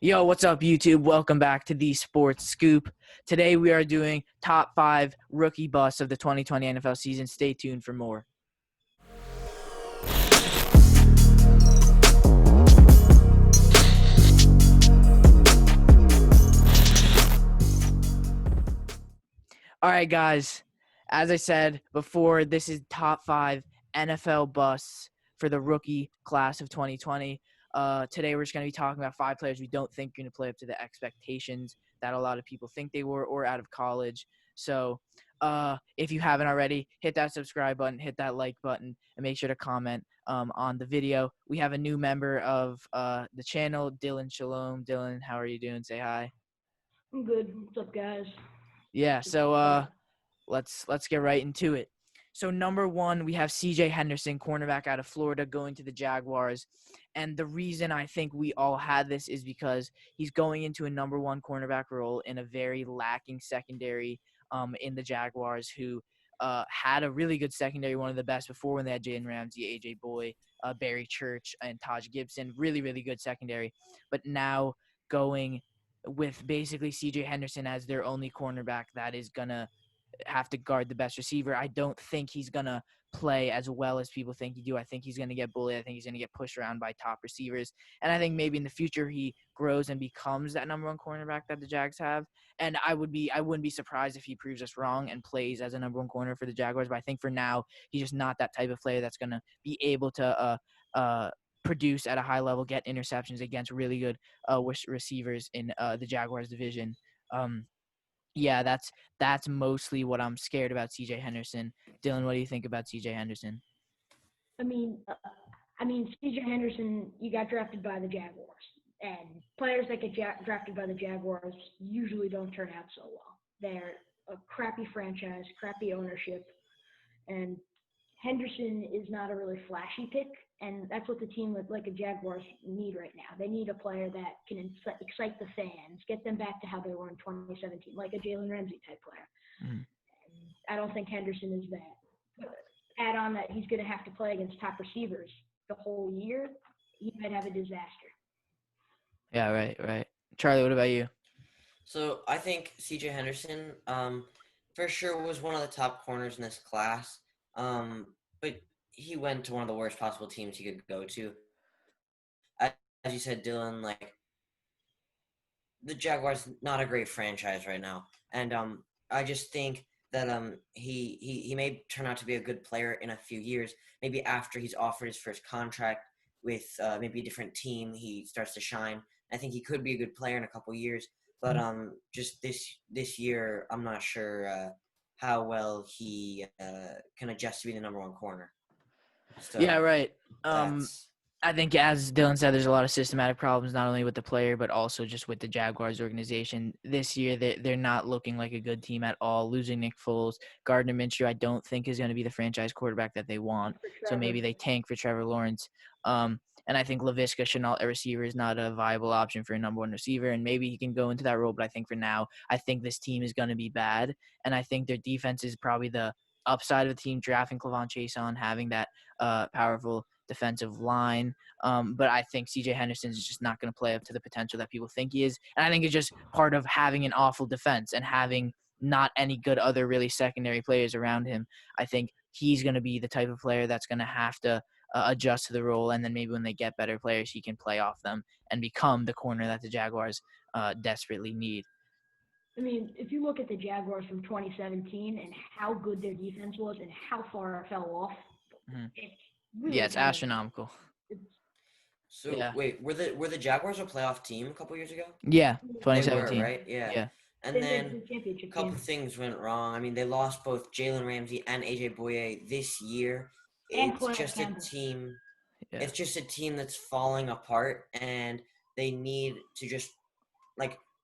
Yo, what's up, YouTube? Welcome back to the Sports Scoop. Today we are doing top 5 rookie busts of the 2020 NFL season. Stay tuned for more. All right, guys. As I said before, this is top 5 NFL busts for the rookie class of 2020. Today we're just going to be talking about 5 players we don't think are going to play up to the expectations that a lot of people think they were or out of college. So if you haven't already, hit that subscribe button, hit that like button, and make sure to comment on the video. We have a new member of the channel, Dylan Shalom. Dylan, how are you doing? Say hi. I'm good. What's up, guys? Yeah, so let's get right into it. So number 1, we have C.J. Henderson, cornerback out of Florida, going to the Jaguars. And the reason I think we all had this is because he's going into a number 1 cornerback role in a very lacking secondary in the Jaguars, who had a really good secondary, one of the best before when they had Jalen Ramsey, A.J. Boy, Barry Church, and Taj Gibson. Really, really good secondary. But now going with basically C.J. Henderson as their only cornerback that is going to have to guard the best receiver. I don't think he's going to play as well as people think he do. I think he's going to get bullied. I think he's going to get pushed around by top receivers. And I think maybe in the future he grows and becomes that number 1 cornerback that the Jags have. And I wouldn't be surprised if he proves us wrong and plays as a number 1 corner for the Jaguars. But I think for now, he's just not that type of player that's going to be able to produce at a high level, get interceptions against really good receivers in the Jaguars division. Yeah, that's mostly what I'm scared about C.J. Henderson. Dylan, what do you think about C.J. Henderson? I mean, C.J. Henderson, you got drafted by the Jaguars, and players that get drafted by the Jaguars usually don't turn out so well. They're a crappy franchise, crappy ownership, and Henderson is not a really flashy pick, and that's what the team like a Jaguars need right now. They need a player that can excite the fans, get them back to how they were in 2017, like a Jalen Ramsey type player. Mm. I don't think Henderson is that. But add on that he's going to have to play against top receivers the whole year, he might have a disaster. Yeah, right. Charlie, what about you? So I think C.J. Henderson, for sure was one of the top corners in this class. But he went to one of the worst possible teams he could go to. As you said, Dylan, like the Jaguars, not a great franchise right now, and I just think that he may turn out to be a good player in a few years. Maybe after he's offered his first contract with maybe a different team, he starts to shine. I think he could be a good player in a couple years, but just this year, I'm not sure how well he can adjust to be the number 1 corner. So Yeah, right. I think, as Dylan said, there's a lot of systematic problems, not only with the player, but also just with the Jaguars organization. This year, they're not looking like a good team at all. Losing Nick Foles, Gardner Minshew, I don't think is going to be the franchise quarterback that they want. So maybe they tank for Trevor Lawrence. And I think Laviska Shenault, a receiver, is not a viable option for a number 1 receiver. And maybe he can go into that role, but I think for now, I think this team is going to be bad. And I think their defense is probably the upside of the team, drafting Clavon Chaisson, having that powerful defensive line. But I think C.J. Henderson is just not going to play up to the potential that people think he is. And I think it's just part of having an awful defense and having not any good other really secondary players around him. I think he's going to be the type of player that's going to have to adjust to the role. And then maybe when they get better players, he can play off them and become the corner that the Jaguars desperately need. I mean, if you look at the Jaguars from 2017 and how good their defense was and how far it fell off, it's really it's astronomical. Wait, were the Jaguars a playoff team a couple years ago? Yeah, 2017. They were, right? Yeah. And then a couple things went wrong. I mean, they lost both Jalen Ramsey and AJ Boye this year. It's just a team. Yeah. It's just a team that's falling apart, and they need to just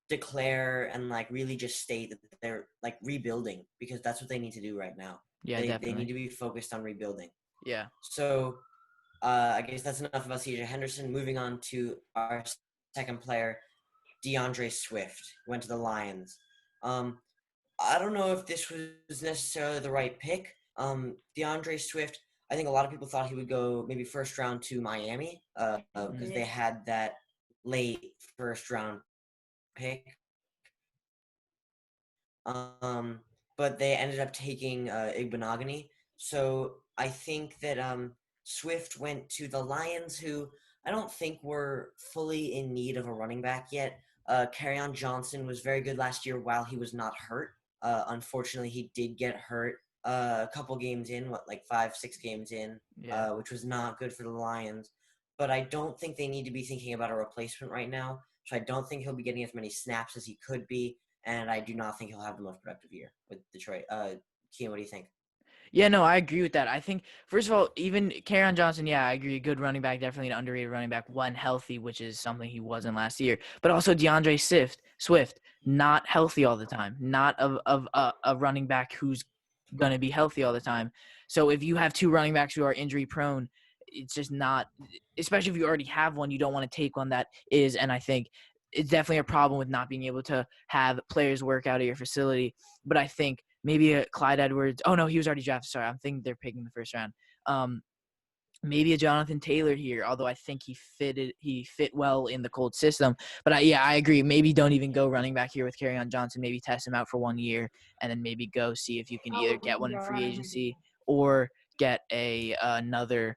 declare and really just state that they're rebuilding, because that's what they need to do right now. Yeah, they need to be focused on rebuilding. Yeah. So I guess that's enough about C.J. Henderson. Moving on to our second player, DeAndre Swift, went to the Lions. I don't know if this was necessarily the right pick. DeAndre Swift, I think a lot of people thought he would go maybe first round to Miami because they had that late first round pick. But they ended up taking Igbenogany. So I think that Swift went to the Lions, who I don't think were fully in need of a running back yet. Kerryon Johnson was very good last year while he was not hurt. Unfortunately, he did get hurt a couple games in, like 5-6 games in, Yeah. which was not good for the Lions. But I don't think they need to be thinking about a replacement right now. So I don't think he'll be getting as many snaps as he could be, and I do not think he'll have the most productive year with Detroit. Kean, what do you think? Yeah, no, I agree with that. I think, first of all, even Kerryon Johnson, yeah, I agree. Good running back, definitely an underrated running back when healthy, which is something he wasn't last year. But also DeAndre Swift, not healthy all the time, not a running back who's going to be healthy all the time. So if you have two running backs who are injury prone, it's just not, especially if you already have one, you don't want to take one that is. And I think it's definitely a problem with not being able to have players work out at your facility. But I think maybe a Clyde Edwards. Oh no, he was already drafted. Sorry, I'm thinking they're picking the first round. Maybe a Jonathan Taylor here, although I think he fit well in the Colts system. But I agree. Maybe don't even go running back here with Kerryon Johnson. Maybe test him out for 1 year and then maybe go see if you can I either get wouldn't one in go free running back. agency or get another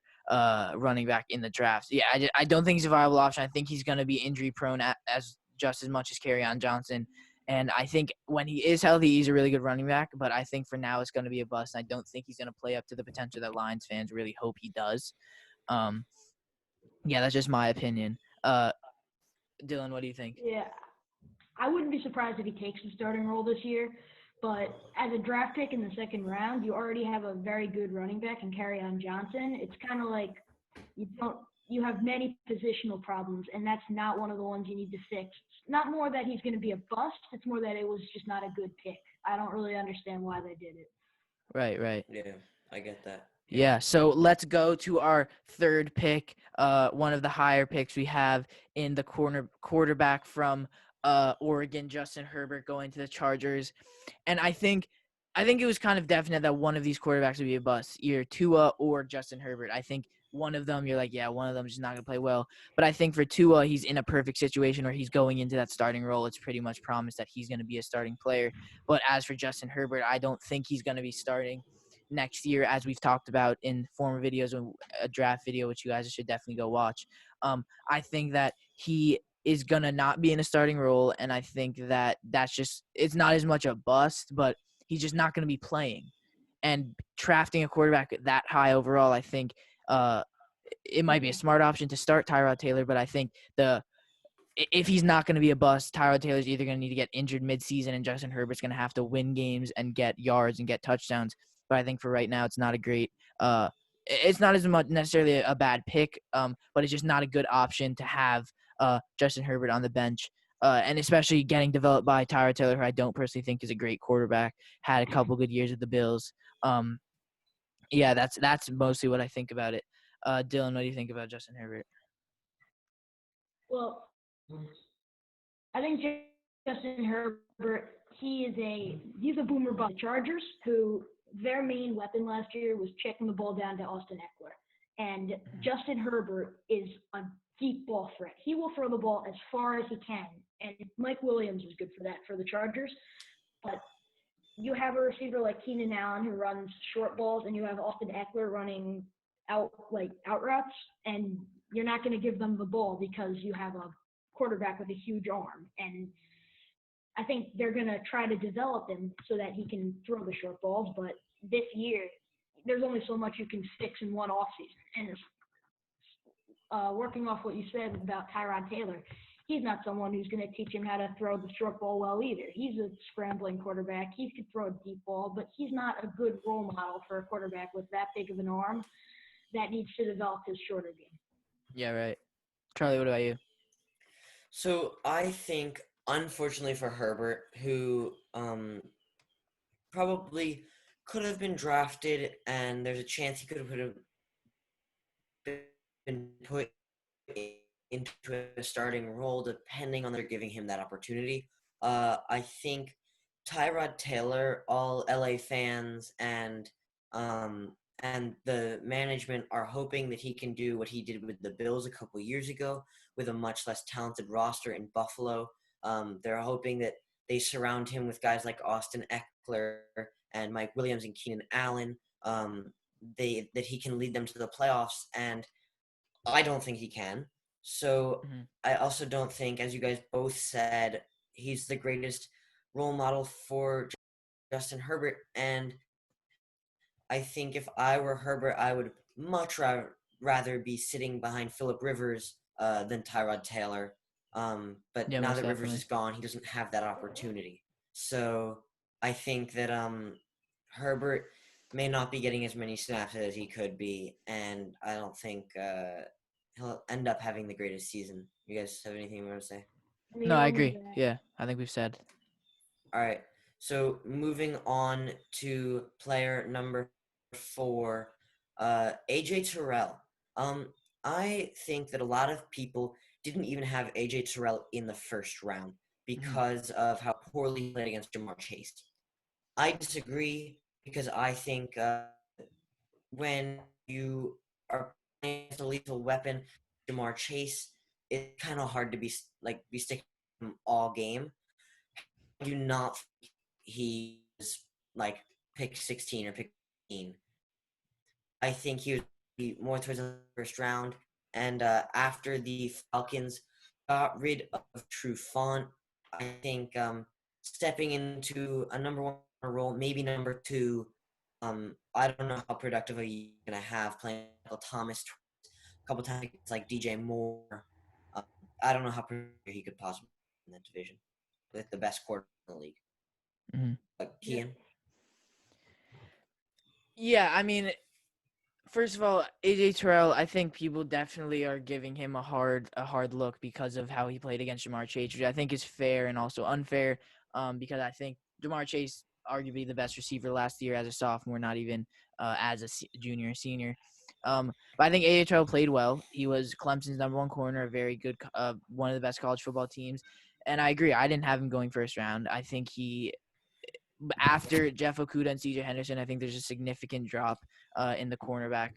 running back in the draft. Yeah, I don't think he's a viable option. I think he's going to be injury prone as just as much as Kerryon Johnson. And I think when he is healthy, he's a really good running back. But I think for now, it's going to be a bust. I don't think he's going to play up to the potential that Lions fans really hope he does. Yeah, that's just my opinion. Dylan, what do you think? Yeah, I wouldn't be surprised if he takes the starting role this year. But as a draft pick in the second round, you already have a very good running back in Kerryon Johnson. It's kind of like you have many positional problems, and that's not one of the ones you need to fix. It's not more that he's going to be a bust. It's more that it was just not a good pick. I don't really understand why they did it. Right. Yeah, I get that. Yeah, so let's go to our third pick, one of the higher picks we have in the quarterback from Oregon, Justin Herbert, going to the Chargers. And I think it was kind of definite that one of these quarterbacks would be a bust, either Tua or Justin Herbert. I think one of them, you're like, yeah, one of them is just not going to play well. But I think for Tua, he's in a perfect situation where he's going into that starting role. It's pretty much promised that he's going to be a starting player. But as for Justin Herbert, I don't think he's going to be starting next year, as we've talked about in former videos and a draft video, which you guys should definitely go watch. I think that he is going to not be in a starting role, and I think that that's just – it's not as much a bust, but he's just not going to be playing. And drafting a quarterback that high overall, I think it might be a smart option to start Tyrod Taylor, but I think if he's not going to be a bust, Tyrod Taylor's either going to need to get injured midseason, and Justin Herbert's going to have to win games and get yards and get touchdowns. But I think for right now, it's not a great it's not as much necessarily a bad pick, but it's just not a good option to have Justin Herbert on the bench. And especially getting developed by Tyrod Taylor, who I don't personally think is a great quarterback, had a couple good years with the Bills. Yeah, that's mostly what I think about it. Dylan, what do you think about Justin Herbert? Well, I think Justin Herbert, he's a boomer bust. Chargers, who their main weapon last year was checking the ball down to Austin Eckler. And Justin Herbert is a deep ball threat. He will throw the ball as far as he can. And Mike Williams is good for that for the Chargers. But you have a receiver like Keenan Allen who runs short balls, and you have Austin Eckler running out routes, and you're not going to give them the ball because you have a quarterback with a huge arm. And I think they're going to try to develop him so that he can throw the short balls. But this year, there's only so much you can fix in one offseason. And working off what you said about Tyrod Taylor, he's not someone who's going to teach him how to throw the short ball well either. He's a scrambling quarterback. He could throw a deep ball, but he's not a good role model for a quarterback with that big of an arm that needs to develop his shorter game. Yeah, right. Charlie, what about you? So I think, unfortunately for Herbert, who probably could have been drafted, and there's a chance he could have been put into a starting role, depending on their giving him that opportunity. I think Tyrod Taylor, all LA fans and and the management are hoping that he can do what he did with the Bills a couple years ago with a much less talented roster in Buffalo. They're hoping that they surround him with guys like Austin Eckler and Mike Williams and Keenan Allen. That he can lead them to the playoffs, and I don't think he can. So Mhm. I also don't think, as you guys both said, he's the greatest role model for Justin Herbert. And I think if I were Herbert, I would much rather be sitting behind Philip Rivers than Tyrod Taylor. But Yeah, now most that Rivers definitely. is gone, he doesn't have that opportunity. So I think that Herbert may not be getting as many snaps as he could be, and I don't think he'll end up having the greatest season. You guys have anything you want to say? The No, I only agree. Yeah, I think we've said. All right. So moving on to player number 4, AJ Terrell. Um, I think that a lot of people didn't even have AJ Terrell in the first round Mhm. because of how poorly he played against Jamar Chase. I disagree because I think when you are playing against a lethal weapon, Jamar Chase, it's kind of hard to be sticking with him all game. I do not think he was like pick 16 or pick 15. I think he was more towards the first round. And after the Falcons got rid of Trufant, I think stepping into a number one role, maybe number two. I don't know how productive he's gonna have playing Michael Thomas a couple times like DJ Moore. Um, I don't know how productive he could possibly be in that division with the best quarterback in the league. Mhm. Yep. Kian. Yeah, I mean, first of all, AJ Terrell, I think people definitely are giving him a hard look because of how he played against Jamar Chase, which I think is fair and also unfair. Because I think Jamar Chase, arguably the best receiver last year as a sophomore, not even as a junior or senior. But I think AJ Terrell played well. He was Clemson's number one corner, a very good, one of the best college football teams. And I agree. I didn't have him going first round. I think he after Jeff Okuda and CJ Henderson, I think there's a significant drop in the cornerback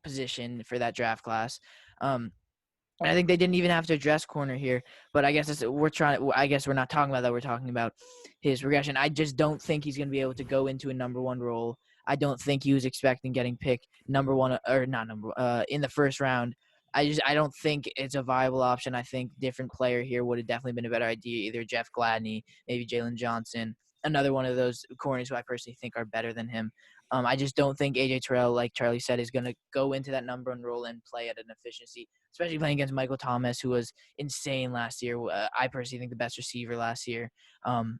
position for that draft class. And I think they didn't even have to address corner here, but I guess we're trying. I guess we're not talking about that. We're talking about his regression. I just don't think he's going to be able to go into a number one role. I don't think he was expecting getting picked number one or not number in the first round. I don't think it's a viable option. I think different player here would have definitely been a better idea. Either Jeff Gladney, maybe Jalen Johnson, another one of those corners who I personally think are better than him. I just don't think AJ Terrell, like Charlie said, is going to go into that number one role and play at an efficiency, especially playing against Michael Thomas, who was insane last year. I personally think the best receiver last year. Um,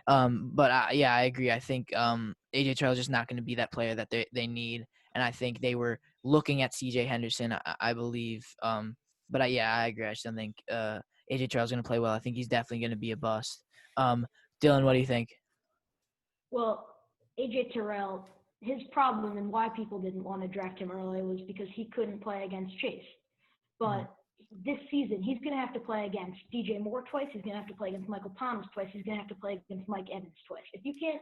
but yeah, I agree. I think AJ Terrell is just not going to be that player that they need, and I think they were looking at CJ Henderson, I believe. Yeah, I agree. I just don't think AJ Terrell is going to play well. I think he's definitely going to be a bust. Dylan, what do you think? Well, AJ Terrell, his problem and why people didn't want to draft him early was because he couldn't play against Chase. Mhm. But this season, he's going to have to play against DJ Moore twice. He's going to have to play against Michael Thomas twice. He's going to have to play against Mike Evans twice. If you can't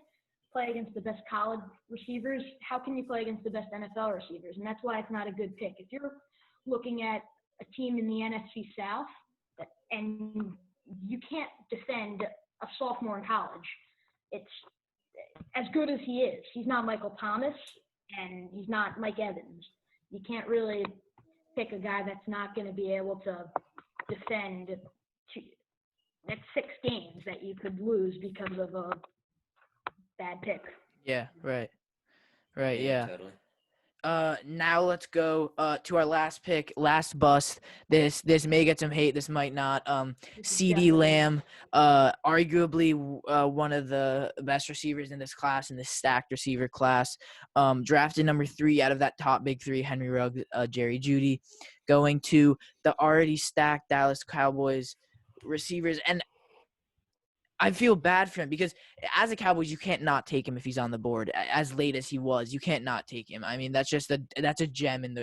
play against the best college receivers, how can you play against the best NFL receivers? And that's why it's not a good pick. If you're looking at a team in the NFC South and you can't defend a sophomore in college, it's as good as he is. He's not Michael Thomas and he's not Mike Evans. You can't really pick a guy that's not going to be able to defend that's 6 games that you could lose because of a bad pick. Yeah, right, Yeah, yeah. totally. Now let's go to our last pick, last bust. This may get some hate. This might not. This is CD definitely Lamb, arguably one of the best receivers in this class, in this stacked receiver class. Drafted number 3 out of that top big 3: Henry Ruggs, Jerry Jeudy, going to the already stacked Dallas Cowboys receivers. And I feel bad for him because as a Cowboys, you can't not take him if he's on the board as late as he was. You can't not take him. I mean, that's a gem in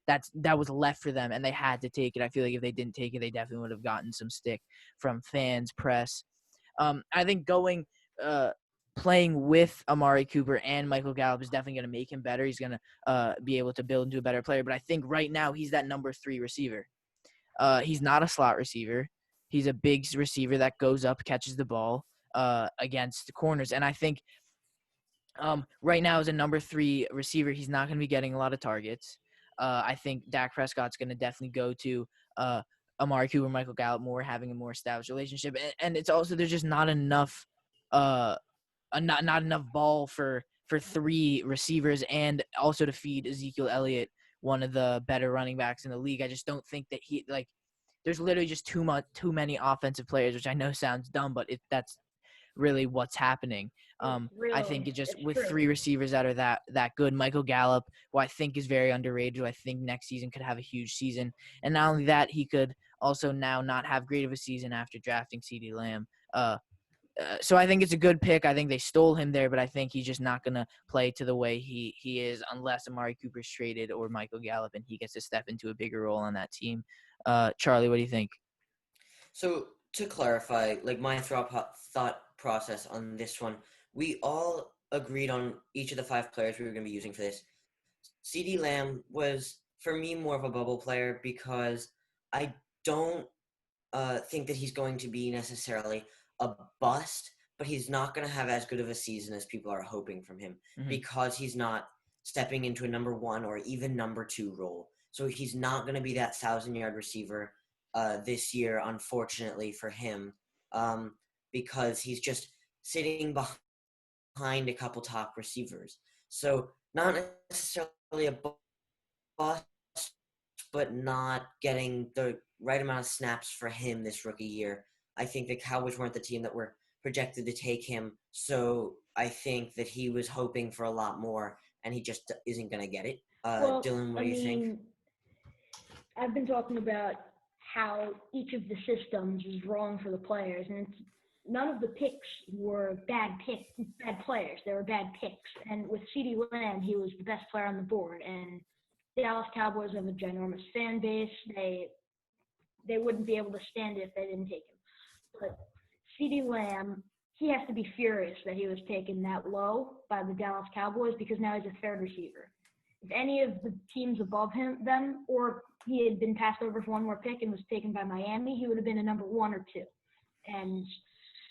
that was left for them, and they had to take it. I feel like if they didn't take it, they definitely would have gotten some stick from fans, press. I think going playing with Amari Cooper and Michael Gallup is definitely going to make him better. He's going to be able to build into a better player. But I think right now he's that number 3 receiver. He's not a slot receiver. He's a big receiver that goes up, catches the ball against the corners. And I think right now as a number 3 receiver, he's not going to be getting a lot of targets. I think Dak Prescott's going to definitely go to Amari Cooper, Michael Gallup more, having a more established relationship. And it's also there's just not enough not enough ball for 3 receivers and also to feed Ezekiel Elliott, one of the better running backs in the league. I just don't think that there's literally just too many offensive players, which I know sounds dumb, but that's really what's happening. I think it just with 3 receivers that are that good. Michael Gallup, who I think is very underrated, who I think next season could have a huge season. And not only that, he could also now not have great of a season after drafting CeeDee Lamb. So I think it's a good pick. I think they stole him there, but I think he's just not going to play to the way he is unless Amari Cooper's traded or Michael Gallup and he gets to step into a bigger role on that team. Charlie, what do you think? So to clarify, like my thought process on this one, we all agreed on each of the 5 players we were going to be using for this. CeeDee Lamb was, for me, more of a bubble player because I don't think that he's going to be necessarily a bust, but he's not going to have as good of a season as people are hoping from him because he's not stepping into a number 1 or even number 2 role. So he's not going to be that 1,000-yard receiver this year, unfortunately for him, because he's just sitting behind a couple top receivers. So not necessarily a bust, but not getting the right amount of snaps for him this rookie year. I think the Cowboys weren't the team that were projected to take him, so I think that he was hoping for a lot more, and he just isn't going to get it. Dylan, what do you think? I've been talking about how each of the systems is wrong for the players, and none of the picks were bad players. They were bad picks. And with CeeDee Lamb, he was the best player on the board, and the Dallas Cowboys have a ginormous fan base. They wouldn't be able to stand it if they didn't take him. But CeeDee Lamb, he has to be furious that he was taken that low by the Dallas Cowboys because now he's a 3rd receiver. If any of the teams above them, or he had been passed over for one more pick and was taken by Miami, he would have been a number 1 or 2. And,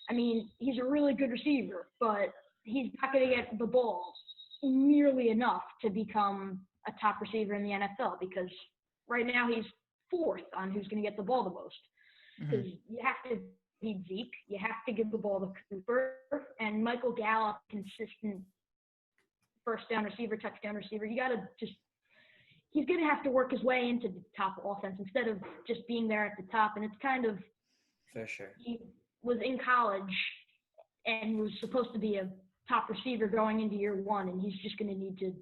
I mean, he's a really good receiver, but he's not going to get the ball nearly enough to become a top receiver in the NFL because right now he's 4th on who's going to get the ball the most. Because you have to beat Zeke, you have to give the ball to Cooper, and Michael Gallup, consistent first down receiver, touchdown receiver. You got to he's going to have to work his way into the top offense instead of just being there at the top. And it's kind of, for sure, he was in college and was supposed to be a top receiver going into year 1, and he's just going to need to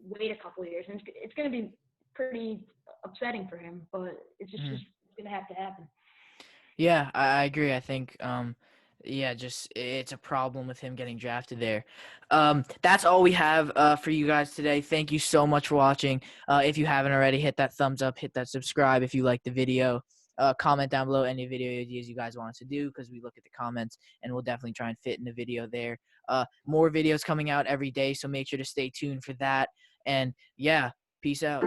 wait a couple of years. And it's going to be pretty upsetting for him, but it's just going to have to happen. Yeah, I agree. I think, just it's a problem with him getting drafted there. That's all we have for you guys today. Thank you so much for watching. If you haven't already, hit that thumbs up, hit that subscribe if you like the video. Comment down below any video ideas you guys want us to do because we look at the comments and we'll definitely try and fit in the video there. More videos coming out every day, so make sure to stay tuned for that. And, yeah, peace out.